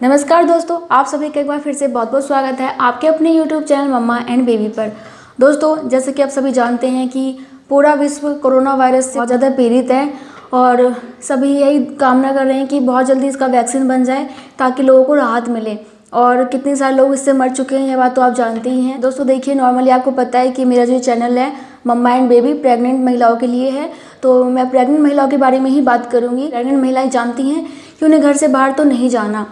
नमस्कार दोस्तों, आप सभी का एक बार फिर से बहुत बहुत स्वागत है आपके अपने YouTube channel mamma and baby पर। दोस्तों, जैसे कि आप सभी जानते हैं कि पूरा विश्व कोरोना वायरस से बहुत ज़्यादा पीड़ित है और सभी यही कामना कर रहे हैं कि बहुत जल्दी इसका वैक्सीन बन जाए ताकि लोगों को राहत मिले। और कितने सारे लोग इससे मर चुके हैं, ये बात तो आप जानते ही हैं। दोस्तों देखिए, नॉर्मली आपको पता है कि मेरा जो चैनल है मम्मा एंड बेबी प्रेग्नेंट महिलाओं के लिए है, तो मैं प्रेग्नेंट महिलाओं के बारे में ही बात करूँगी। प्रेग्नेंट महिलाएँ जानती हैं कि उन्हें घर से बाहर तो नहीं जाना,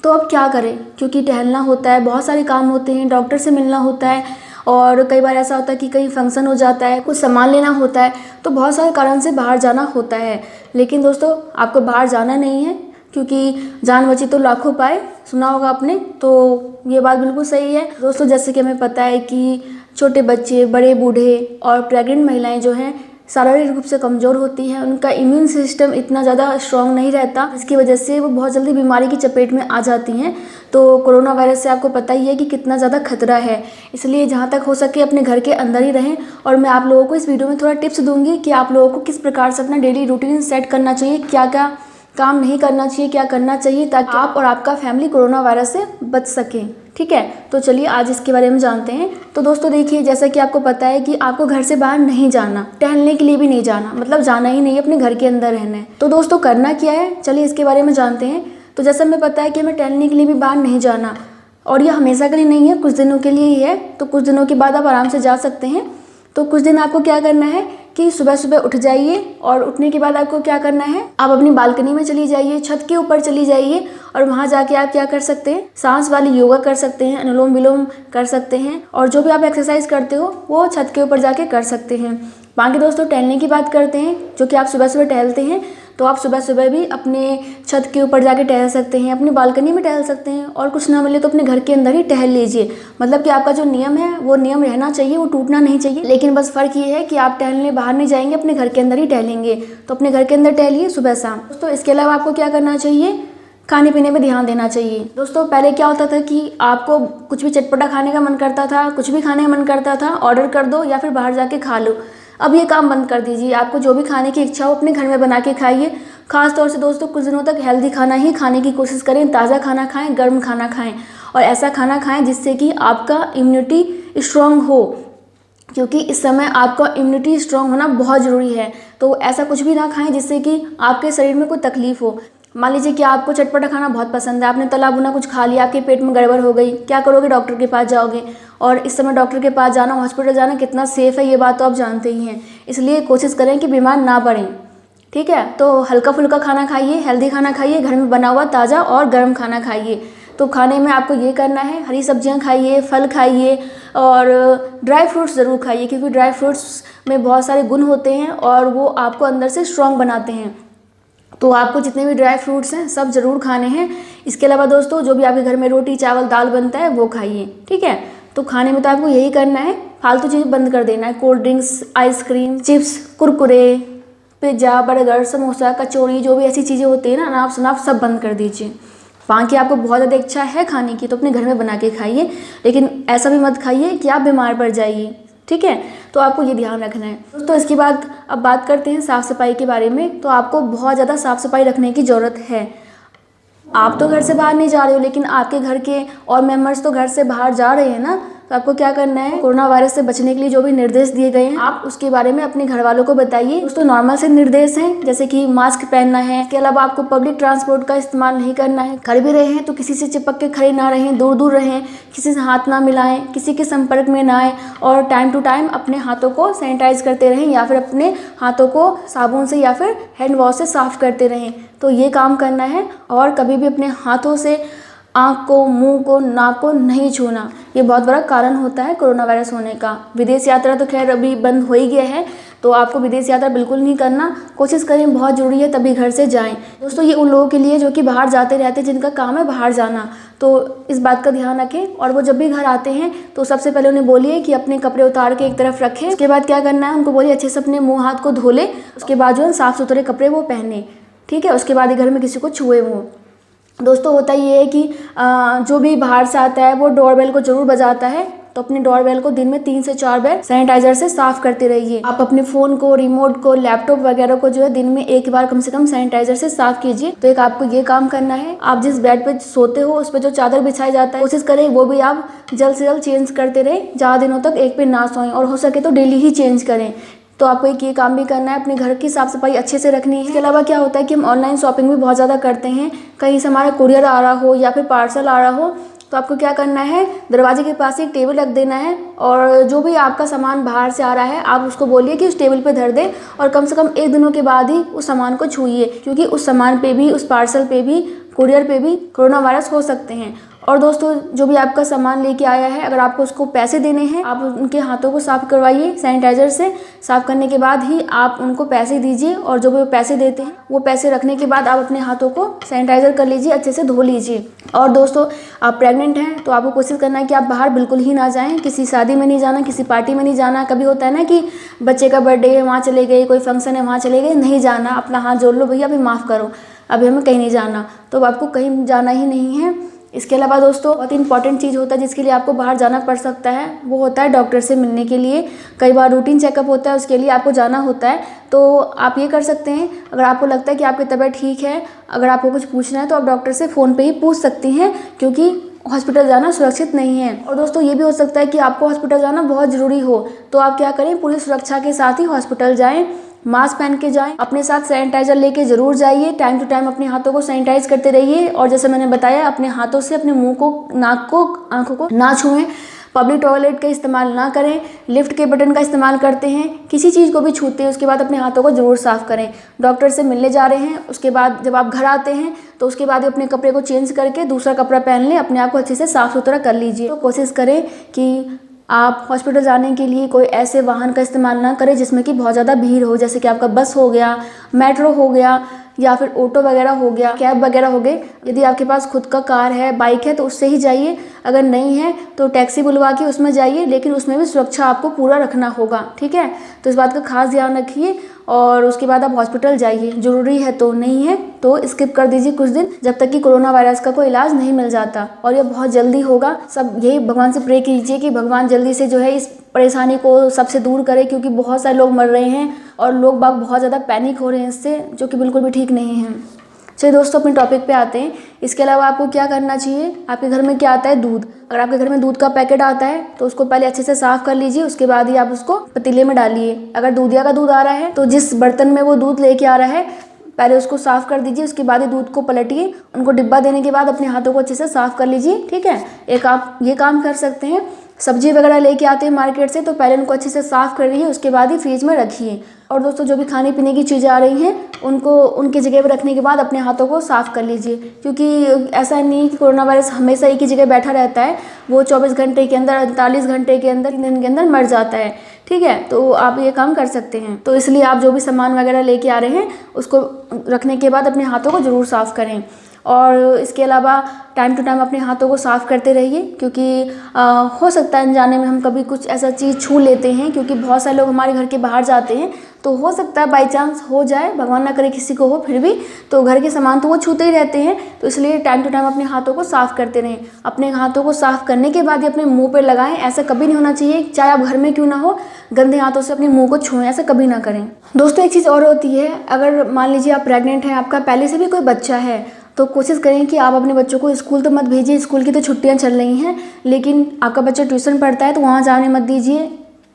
तो अब क्या करें, क्योंकि टहलना होता है, बहुत सारे काम होते हैं, डॉक्टर से मिलना होता है और कई बार ऐसा होता है कि कहीं फंक्शन हो जाता है, कुछ सामान लेना होता है, तो बहुत सारे कारण से बाहर जाना होता है। लेकिन दोस्तों, आपको बाहर जाना नहीं है, क्योंकि जान बची तो लाखों पाए, सुना होगा आपने, तो ये बात बिल्कुल सही है। दोस्तों, जैसे कि हमें पता है कि छोटे बच्चे, बड़े बूढ़े और प्रेग्नेंट महिलाएं जो हैं शारीरिक रूप से कमज़ोर होती हैं, उनका इम्यून सिस्टम इतना ज़्यादा स्ट्रॉन्ग नहीं रहता, जिसकी वजह से वो बहुत जल्दी बीमारी की चपेट में आ जाती हैं। तो कोरोना वायरस से आपको पता ही है कि कितना ज़्यादा खतरा है, इसलिए जहाँ तक हो सके अपने घर के अंदर ही रहें। और मैं आप लोगों को इस वीडियो में थोड़ा टिप्स दूंगी कि आप लोगों को किस प्रकार से अपना डेली रूटीन सेट करना चाहिए, क्या क्या काम नहीं करना चाहिए, क्या करना चाहिए, ताकि आप और आपका फैमिली कोरोना वायरस से बच सकें। ठीक है, तो चलिए आज इसके बारे में जानते हैं। तो दोस्तों देखिए, जैसा कि आपको पता है कि आपको घर से बाहर नहीं जाना, टहलने के लिए भी नहीं जाना, मतलब जाना ही नहीं, अपने घर के अंदर रहना है। तो दोस्तों करना क्या है, चलिए इसके बारे में जानते हैं। तो जैसा हमें पता है कि हमें टहलने के लिए भी बाहर नहीं जाना, और ये हमेशा के लिए नहीं है, कुछ दिनों के लिए ही है। तो कुछ दिनों के बाद आप आराम से जा सकते हैं। तो कुछ दिन आपको क्या करना है कि सुबह सुबह उठ जाइए, और उठने के बाद आपको क्या करना है, आप अपनी बालकनी में चली जाइए, छत के ऊपर चली जाइए, और वहाँ जाके आप क्या कर सकते हैं, सांस वाली योगा कर सकते हैं, अनुलोम विलोम कर सकते हैं, और जो भी आप एक्सरसाइज करते हो वो छत के ऊपर जाके कर सकते हैं। बाकी दोस्तों टहलने की बात करते हैं, जो कि आप सुबह सुबह टहलते हैं, तो आप सुबह सुबह भी अपने छत के ऊपर जाके टहल सकते हैं, अपनी बालकनी में टहल सकते हैं, और कुछ ना मिले तो अपने घर के अंदर ही टहल लीजिए। मतलब कि आपका जो नियम है वो नियम रहना चाहिए, वो टूटना नहीं चाहिए। लेकिन बस फ़र्क ये है कि आप टहलने बाहर नहीं जाएंगे, अपने घर के अंदर ही टहलेंगे। तो अपने घर के अंदर टहलिए सुबह शाम। दोस्तों इसके अलावा आपको क्या करना चाहिए, खाने पीने में ध्यान देना चाहिए। दोस्तों पहले क्या होता था कि आपको कुछ भी चटपटा खाने का मन करता था, कुछ भी खाने का मन करता था, ऑर्डर कर दो या फिर बाहर जाके खा लो। अब ये काम बंद कर दीजिए, आपको जो भी खाने की इच्छा हो अपने घर में बना के खाइए। खास तौर से दोस्तों कुछ दिनों तक हेल्दी खाना ही खाने की कोशिश करें, ताज़ा खाना खाएं, गर्म खाना खाएं, और ऐसा खाना खाएं जिससे कि आपका इम्यूनिटी स्ट्रॉन्ग हो, क्योंकि इस समय आपका इम्यूनिटी स्ट्रॉन्ग होना बहुत ज़रूरी है। तो ऐसा कुछ भी ना खाएं जिससे कि आपके शरीर में कोई तकलीफ़ हो। मान लीजिए कि आपको चटपटा खाना बहुत पसंद है, आपने तला भुना कुछ खा लिया, आपके पेट में गड़बड़ हो गई, क्या करोगे, डॉक्टर के पास जाओगे। और इस समय डॉक्टर के पास जाना, हॉस्पिटल जाना कितना सेफ़ है ये बात तो आप जानते ही हैं। इसलिए कोशिश करें कि बीमार ना पड़ें। ठीक है, तो हल्का फुल्का खाना खाइए, हेल्दी खाना खाइए, घर में बना हुआ ताज़ा और गर्म खाना खाइए। तो खाने में आपको ये करना है, हरी सब्जियां खाइए, फल खाइए, और ड्राई फ्रूट्स ज़रूर खाइए, क्योंकि ड्राई फ्रूट्स में बहुत सारे गुण होते हैं और वो आपको अंदर से स्ट्रॉन्ग बनाते हैं। तो आपको जितने भी ड्राई फ्रूट्स हैं सब ज़रूर खाने हैं। इसके अलावा दोस्तों जो भी आपके घर में रोटी चावल दाल बनता है वो खाइए। ठीक है, तो खाने में तो आपको यही करना है, फालतू चीज़ बंद कर देना है, cold drinks, ice cream, chips, Kurkure, pizza, burger, samosa, kachori, जो भी ऐसी चीज़ें होती है ना, अनाप शनाप सब बंद कर दीजिए। बाकी आपको बहुत ज़्यादा इच्छा है खाने की तो अपने घर में बना के खाइए, लेकिन ऐसा भी मत खाइए कि आप बीमार पड़ जाइए। ठीक है, तो आपको ये ध्यान रखना है दोस्तों। इसके बाद अब बात करते हैं साफ़ सफाई के बारे में। तो आपको बहुत ज़्यादा साफ़ सफाई रखने की ज़रूरत है। आप तो घर से बाहर नहीं जा रहे हो, लेकिन आपके घर के और मेंबर्स तो घर से बाहर जा रहे हैं ना, तो आपको क्या करना है, कोरोना वायरस से बचने के लिए जो भी निर्देश दिए गए हैं आप उसके बारे में अपने घर वालों को बताइए। दोस्तों नॉर्मल से निर्देश हैं, जैसे कि मास्क पहनना है, इसके अलावा आपको पब्लिक ट्रांसपोर्ट का इस्तेमाल नहीं करना है, घर भी रहे हैं तो किसी से चिपक के खड़े ना रहें, दूर दूर रहें, किसी से हाथ ना मिलाएं, किसी के संपर्क में ना आए, और टाइम टू टाइम अपने हाथों को सैनिटाइज करते रहें, या फिर अपने हाथों को साबुन से या फिर हैंड वॉश से साफ करते रहें। तो ये काम करना है, और कभी भी अपने हाथों से आँख को, मुंह को, नाक को नहीं छूना। ये बहुत बड़ा कारण होता है कोरोना वायरस होने का। विदेश यात्रा तो खैर अभी बंद हो ही गया है, तो आपको विदेश यात्रा बिल्कुल नहीं करना, कोशिश करें, बहुत ज़रूरी है तभी घर से जाएं। दोस्तों ये उन लोगों के लिए जो कि बाहर जाते रहते हैं, जिनका काम है बाहर जाना, तो इस बात का ध्यान रखें। और वो जब भी घर आते हैं तो सबसे पहले उन्हें बोलिए कि अपने कपड़े उतार के एक तरफ रखें। उसके बाद क्या करना है, उनको बोलिए अच्छे से अपने मुँह हाथ को धो ले, उसके बाद जो साफ़ सुथरे कपड़े वो पहने। ठीक है, उसके बाद ही घर में किसी को छुए वो। दोस्तों होता ये है कि जो भी बाहर से आता है वो डोरबेल को ज़रूर बजाता है, तो अपने डोरबेल को दिन में 3 से 4 बार सैनिटाइजर से साफ करते रहिए। आप अपने फोन को, रिमोट को, लैपटॉप वगैरह को जो है दिन में 1 बार कम से कम सैनिटाइजर से साफ कीजिए। तो एक आपको ये काम करना है। आप जिस बेड पे सोते हो उस पर जो चादर बिछाया जाता है, कोशिश करें वो भी आप जल्द से जल्द चेंज करते रहे। ज़्यादा दिनों तक एक पे ना सोएं और हो सके तो डेली ही चेंज करें। तो आपको एक ये काम भी करना है, अपने घर की साफ सफाई अच्छे से रखनी है। इसके अलावा क्या होता है कि हम ऑनलाइन शॉपिंग भी बहुत ज़्यादा करते हैं। कहीं से हमारा कुरियर आ रहा हो या फिर पार्सल आ रहा हो, तो आपको क्या करना है, दरवाजे के पास एक टेबल रख देना है और जो भी आपका सामान बाहर से आ रहा है आप उसको बोलिए कि उस टेबल पे धर दे और कम से कम 1 दिनों के बाद ही उस सामान को छूइए, क्योंकि उस सामान पे भी, उस पार्सल पे भी, कुरियर पे भी कोरोना वायरस हो सकते हैं। और दोस्तों, जो भी आपका सामान लेके आया है, अगर आपको उसको पैसे देने हैं, आप उनके हाथों को साफ करवाइए सैनिटाइजर से। साफ करने के बाद ही आप उनको पैसे दीजिए और जो भी पैसे देते हैं वो पैसे रखने के बाद आप अपने हाथों को सैनिटाइजर कर लीजिए, अच्छे से धो लीजिए। और दोस्तों, आप प्रेग्नेंट हैं तो आपको कोशिश करना है कि आप बाहर बिल्कुल ही ना जाएं। किसी शादी में नहीं जाना, किसी पार्टी में नहीं जाना। कभी होता है ना कि बच्चे का बर्थडे है वहाँ चले गए, कोई फंक्शन है वहाँ चले गए, नहीं जाना। अपना हाथ जोड़ लो, भैया अभी माफ़ करो, अभी हमें कहीं नहीं जाना। तो आपको कहीं जाना ही नहीं है। इसके अलावा दोस्तों, बहुत इंपॉर्टेंट चीज़ होता है जिसके लिए आपको बाहर जाना पड़ सकता है, वो होता है डॉक्टर से मिलने के लिए। कई बार रूटीन चेकअप होता है, उसके लिए आपको जाना होता है। तो आप ये कर सकते हैं, अगर आपको लगता है कि आपकी तबीयत ठीक है, अगर आपको कुछ पूछना है तो आप डॉक्टर से फ़ोन पे ही पूछ सकती हैं, क्योंकि हॉस्पिटल जाना सुरक्षित नहीं है। और दोस्तों, ये भी हो सकता है कि आपको हॉस्पिटल जाना बहुत ज़रूरी हो, तो आप क्या करें, पूरी सुरक्षा के साथ ही हॉस्पिटल जाएँ। मास्क पहन के जाएं, अपने साथ सैनिटाइजर लेके ज़रूर जाइए। टाइम टू टाइम अपने हाथों को सैनिटाइज करते रहिए। और जैसे मैंने बताया, अपने हाथों से अपने मुंह को, नाक को, आंखों को ना छुएं। पब्लिक टॉयलेट का इस्तेमाल ना करें। लिफ्ट के बटन का इस्तेमाल करते हैं, किसी चीज़ को भी छूते हैं उसके बाद अपने हाथों को ज़रूर साफ़ करें। डॉक्टर से मिलने जा रहे हैं, उसके बाद जब आप घर आते हैं तो उसके बाद अपने कपड़े को चेंज करके दूसरा कपड़ा पहन लें, अपने आप को अच्छे से साफ़ सुथरा कर लीजिए। तो कोशिश करें कि आप हॉस्पिटल जाने के लिए कोई ऐसे वाहन का इस्तेमाल ना करें जिसमें कि बहुत ज़्यादा भीड़ हो, जैसे कि आपका बस हो गया, मेट्रो हो गया, या फिर ऑटो वगैरह हो गया, कैब वगैरह हो गए। यदि आपके पास खुद का कार है, बाइक है, तो उससे ही जाइए। अगर नहीं है तो टैक्सी बुलवा के उसमें जाइए, लेकिन उसमें भी सुरक्षा आपको पूरा रखना होगा, ठीक है। तो इस बात का खास ध्यान रखिए और उसके बाद आप हॉस्पिटल जाइए। ज़रूरी है तो, नहीं है तो स्किप कर दीजिए कुछ दिन, जब तक कि कोरोना वायरस का कोई इलाज नहीं मिल जाता। और ये बहुत जल्दी होगा। सब यही भगवान से प्रे कीजिए कि भगवान जल्दी से जो है इस परेशानी को सबसे दूर करे, क्योंकि बहुत सारे लोग मर रहे हैं और लोग बाग बहुत ज़्यादा पैनिक हो रहे हैं इससे, जो कि बिल्कुल भी ठीक नहीं है। चलिए दोस्तों, अपने टॉपिक पे आते हैं। इसके अलावा आपको क्या करना चाहिए, आपके घर में क्या आता है, दूध। अगर आपके घर में दूध का पैकेट आता है तो उसको पहले अच्छे से साफ़ कर लीजिए, उसके बाद ही आप उसको पतीले में डालिए। अगर दूधिया का दूध आ रहा है तो जिस बर्तन में वो दूध लेके आ रहा है पहले उसको साफ़ कर दीजिए, उसके बाद ही दूध को पलटिए। उनको डिब्बा देने के बाद अपने हाथों को अच्छे से साफ़ कर लीजिए, ठीक है। एक आप ये काम कर सकते हैं। सब्जी वगैरह लेके आते हैं मार्केट से तो पहले उनको अच्छे से साफ़ कर लीजिए, उसके बाद ही फ्रिज में रखिए। और दोस्तों, जो भी खाने पीने की चीज़ें आ रही हैं उनको उनकी जगह पर रखने के बाद अपने हाथों को साफ़ कर लीजिए, क्योंकि ऐसा नहीं कि कोरोना वायरस हमेशा एक ही जगह बैठा रहता है। वो 24 घंटे के अंदर, 48 घंटे के अंदर, 3 दिन के अंदर मर जाता है, ठीक है। तो आप ये काम कर सकते हैं। तो इसलिए आप जो भी सामान वगैरह लेके आ रहे हैं उसको रखने के बाद अपने हाथों को ज़रूर साफ़ करें। और इसके अलावा टाइम टू टाइम अपने हाथों को साफ़ करते रहिए, क्योंकि हो सकता है अनजाने में हम कभी कुछ ऐसा चीज़ छू लेते हैं, क्योंकि बहुत सारे लोग हमारे घर के बाहर जाते हैं तो हो सकता है बाई चांस हो जाए, भगवान ना करे किसी को हो, फिर भी तो घर के सामान तो वो छूते ही रहते हैं। तो इसलिए टाइम टू टाइम अपने हाथों को साफ़ करते रहें। अपने हाथों को साफ़ करने के बाद ही अपने मुंह पे लगाएं, ऐसा कभी नहीं होना चाहिए। चाहे आप घर में क्यों ना हो, गंदे हाथों से अपने मुंह को छुएं, ऐसा कभी ना करें। दोस्तों, एक चीज़ और होती है, अगर मान लीजिए आप प्रेग्नेंट हैं, आपका पहले से भी कोई बच्चा है, तो कोशिश करें कि आप अपने बच्चों को स्कूल तो मत भेजिए, स्कूल की तो छुट्टियां चल रही हैं, लेकिन आपका बच्चा ट्यूशन पढ़ता है तो वहाँ जाने मत दीजिए।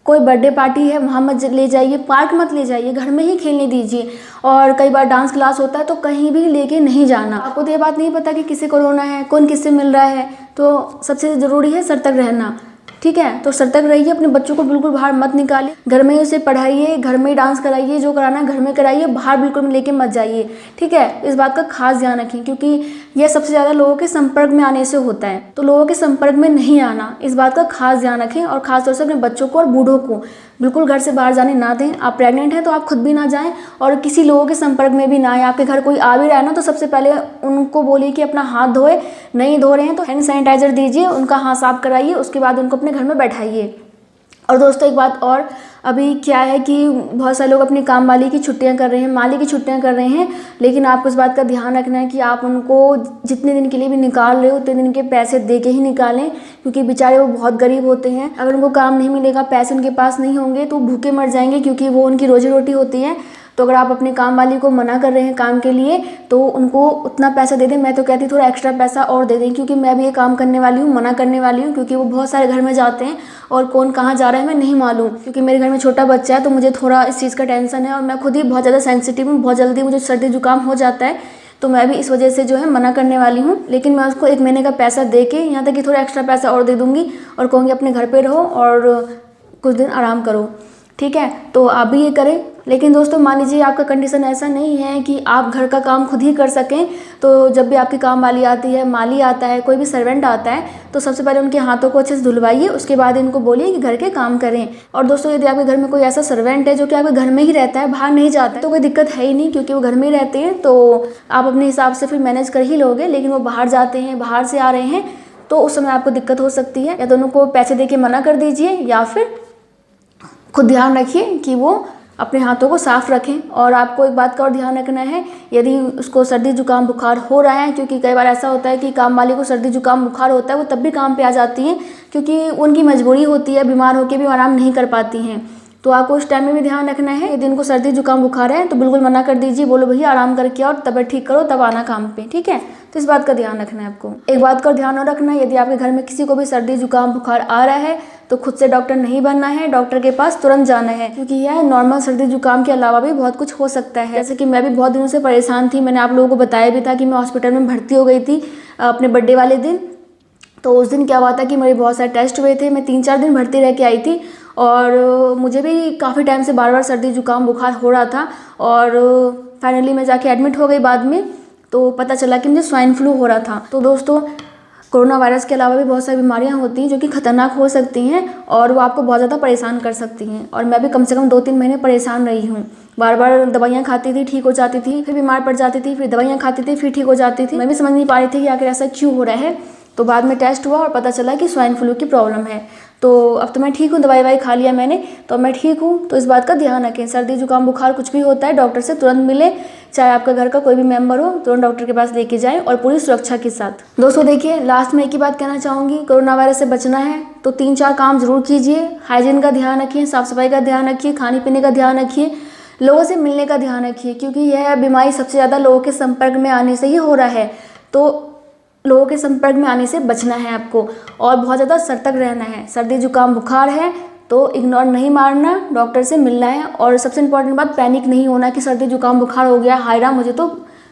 कोई बर्थडे पार्टी है वहाँ मत ले जाइए, पार्क मत ले जाइए, घर में ही खेलने दीजिए। और कई बार डांस क्लास होता है तो कहीं भी लेके नहीं जाना। आपको तो ये बात नहीं पता कि किसे कोरोना है, कौन किससे मिल रहा है, तो सबसे ज़रूरी है सतर्क रहना, ठीक है। तो सतर्क रहिए, अपने बच्चों को बिल्कुल बाहर मत निकालिए, घर में ही उसे पढ़ाइए, घर में ही डांस कराइए, जो कराना है घर में कराइए, बाहर बिल्कुल लेके मत जाइए, ठीक है। इस बात का खास ध्यान रखें, क्योंकि यह सबसे ज़्यादा लोगों के संपर्क में आने से होता है। तो लोगों के संपर्क में नहीं आना, इस बात का खास ध्यान रखें। और खासतौर से अपने बच्चों को और बूढ़ों को बिल्कुल घर से बाहर जाने ना दें। आप प्रेग्नेंट हैं तो आप खुद भी ना जाएं और किसी लोगों के संपर्क में भी ना आए। आपके घर कोई आ भी रहा है ना तो सबसे पहले उनको बोलिए कि अपना हाथ धोए, नहीं धो रहे हैं तो हैंड सैनिटाइजर दीजिए, उनका हाथ साफ कराइए, उसके बाद उनको अपने घर में बैठाइए। और दोस्तों एक बात और, अभी क्या है कि बहुत सारे लोग अपनी काम वाली की छुट्टियां कर रहे हैं, माली की छुट्टियां कर रहे हैं, लेकिन आपको इस बात का ध्यान रखना है कि आप उनको जितने दिन के लिए भी निकाल रहे हो उतने दिन के पैसे दे के ही निकालें, क्योंकि बेचारे वो बहुत गरीब होते हैं। अगर उनको काम नहीं मिलेगा, पैसे उनके पास नहीं होंगे तो भूखे मर जाएंगे, क्योंकि वो उनकी रोजी रोटी होती है। तो अगर आप अपने काम वाली को मना कर रहे हैं काम के लिए तो उनको उतना पैसा दे दें। मैं तो कहती थोड़ा एक्स्ट्रा पैसा और दे दें, क्योंकि मैं भी ये काम करने वाली हूँ, मना करने वाली हूँ, क्योंकि वो बहुत सारे घर में जाते हैं और कौन कहाँ जा रहा है मैं नहीं मालूम, क्योंकि मेरे घर में छोटा बच्चा है तो मुझे थोड़ा इस चीज़ का टेंशन है और मैं खुद ही बहुत ज़्यादा सेंसिटिव हूँ, बहुत जल्दी मुझे सर्दी जुकाम हो जाता है, तो मैं भी इस वजह से जो है मना करने वाली हूँ। लेकिन मैं उसको 1 महीने का पैसा दे के, यहाँ तक कि थोड़ा एक्स्ट्रा पैसा और दे दूँगी और कहूँगी अपने घर पे रहो और कुछ दिन आराम करो, ठीक है। तो आप भी ये करें। लेकिन दोस्तों मान लीजिए आपका कंडीशन ऐसा नहीं है कि आप घर का काम खुद ही कर सकें, तो जब भी आपकी काम वाली आती है, माली आता है, कोई भी सर्वेंट आता है, तो सबसे पहले उनके हाथों को अच्छे से धुलवाइए, उसके बाद इनको बोलिए कि घर के काम करें। और दोस्तों यदि आपके घर में कोई ऐसा सर्वेंट है जो कि आपके घर में ही रहता है, बाहर नहीं जाता है, तो कोई दिक्कत है ही नहीं, क्योंकि वो घर में ही रहते हैं, तो आप अपने हिसाब से फिर मैनेज कर ही लोगे। लेकिन वो बाहर जाते हैं, बाहर से आ रहे हैं, तो उस समय आपको दिक्कत हो सकती है। या तो उनको पैसे दे के मना कर दीजिए, या फिर खुद ध्यान रखिए कि वो अपने हाथों को साफ रखें। और आपको एक बात का और ध्यान रखना है, यदि उसको सर्दी जुकाम बुखार हो रहा है, क्योंकि कई बार ऐसा होता है कि काम वाली को सर्दी जुकाम बुखार होता है, वो तब भी काम पे आ जाती हैं, क्योंकि उनकी मजबूरी होती है, बीमार होकर भी आराम नहीं कर पाती हैं। तो आपको उस टाइम में भी ध्यान रखना है। यदि उनको सर्दी जुकाम बुखार है तो बिल्कुल मना कर दीजिए, बोलो भैया आराम करके और तबीयत ठीक करो तब आना काम पे, ठीक है। तो इस बात का ध्यान रखना है आपको। एक बात का ध्यान और रखना है, यदि आपके घर में किसी को भी सर्दी जुकाम बुखार आ रहा है तो खुद से डॉक्टर नहीं बनना है, डॉक्टर के पास तुरंत जाना है, क्योंकि यह नॉर्मल सर्दी जुकाम के अलावा भी बहुत कुछ हो सकता है। जैसे कि मैं भी बहुत दिनों से परेशान थी, मैंने आप लोगों को बताया भी था कि मैं हॉस्पिटल में भर्ती हो गई थी अपने बर्थडे वाले दिन। तो उस दिन क्या हुआ था कि मेरे बहुत सारे टेस्ट हुए थे, मैं 3-4 दिन भर्ती रह के आई थी और मुझे भी काफ़ी टाइम से बार बार सर्दी जुकाम बुखार हो रहा था। और फाइनली मैं जाके एडमिट हो गई बाद में, तो पता चला कि मुझे स्वाइन फ्लू हो रहा था। तो दोस्तों कोरोना वायरस के अलावा भी बहुत सारी बीमारियां होती हैं जो कि खतरनाक हो सकती हैं और वो आपको बहुत ज़्यादा परेशान कर सकती हैं। और मैं भी कम से कम 2-3 महीने परेशान रही हूँ। बार बार दवाइयाँ खाती थी, ठीक हो जाती थी, फिर बीमार पड़ जाती थी, फिर दवाइयाँ खाती थी, फिर ठीक हो जाती थी। मैं भी समझ नहीं पा रही थी कि आखिर ऐसा क्यों हो रहा है। तो बाद में टेस्ट हुआ और पता चला कि स्वाइन फ्लू की प्रॉब्लम है। तो अब तो मैं ठीक हूँ, दवाई खा लिया मैंने, तो मैं ठीक हूँ। तो इस बात का ध्यान रखें, सर्दी जुकाम बुखार कुछ भी होता है डॉक्टर से तुरंत मिले, चाहे आपका घर का कोई भी मेंबर हो, तुरंत डॉक्टर के पास लेके जाएं और पूरी सुरक्षा के साथ। दोस्तों देखिए, लास्ट में एक ही बात कहना चाहूँगी, कोरोना वायरस से बचना है तो 3-4 काम जरूर कीजिए। हाइजीन का ध्यान रखिए, साफ सफाई का ध्यान रखिए, खाने पीने का ध्यान रखिए, लोगों से मिलने का ध्यान रखिए, क्योंकि यह बीमारी सबसे ज़्यादा लोगों के संपर्क में आने से ही हो रहा है। तो लोगों के संपर्क में आने से बचना है आपको और बहुत ज़्यादा सतर्क रहना है। सर्दी जुकाम बुखार है तो इग्नोर नहीं मारना, डॉक्टर से मिलना है। और सबसे इम्पॉर्टेंट बात, पैनिक नहीं होना कि सर्दी जुकाम बुखार हो गया, हाय राम मुझे तो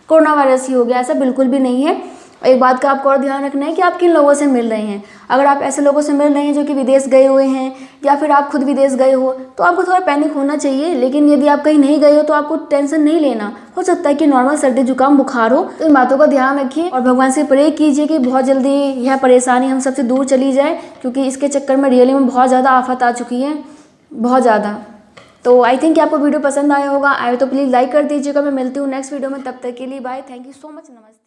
कोरोना वायरस ही हो गया, ऐसा बिल्कुल भी नहीं है। एक बात का आपको और ध्यान रखना है कि आप किन लोगों से मिल रहे हैं। अगर आप ऐसे लोगों से मिल रहे हैं जो कि विदेश गए हुए हैं या फिर आप खुद विदेश गए हो तो आपको थोड़ा पैनिक होना चाहिए। लेकिन यदि आप कहीं नहीं गए हो तो आपको टेंशन नहीं लेना, हो सकता है कि नॉर्मल सर्दी जुकाम बुखार हो। तो इन बातों का ध्यान रखिए और भगवान से प्रे कीजिए कि बहुत जल्दी यह परेशानी हम सबसे दूर चली जाए, क्योंकि इसके चक्कर में रियली में बहुत ज़्यादा आफत आ चुकी है, बहुत ज़्यादा। तो आई थिंक आपको वीडियो पसंद आया होगा, आए तो प्लीज़ लाइक कर दीजिएगा। मैं मिलती हूँ नेक्स्ट वीडियो में, तब तक के लिए bye, thank you so much, नमस्ते।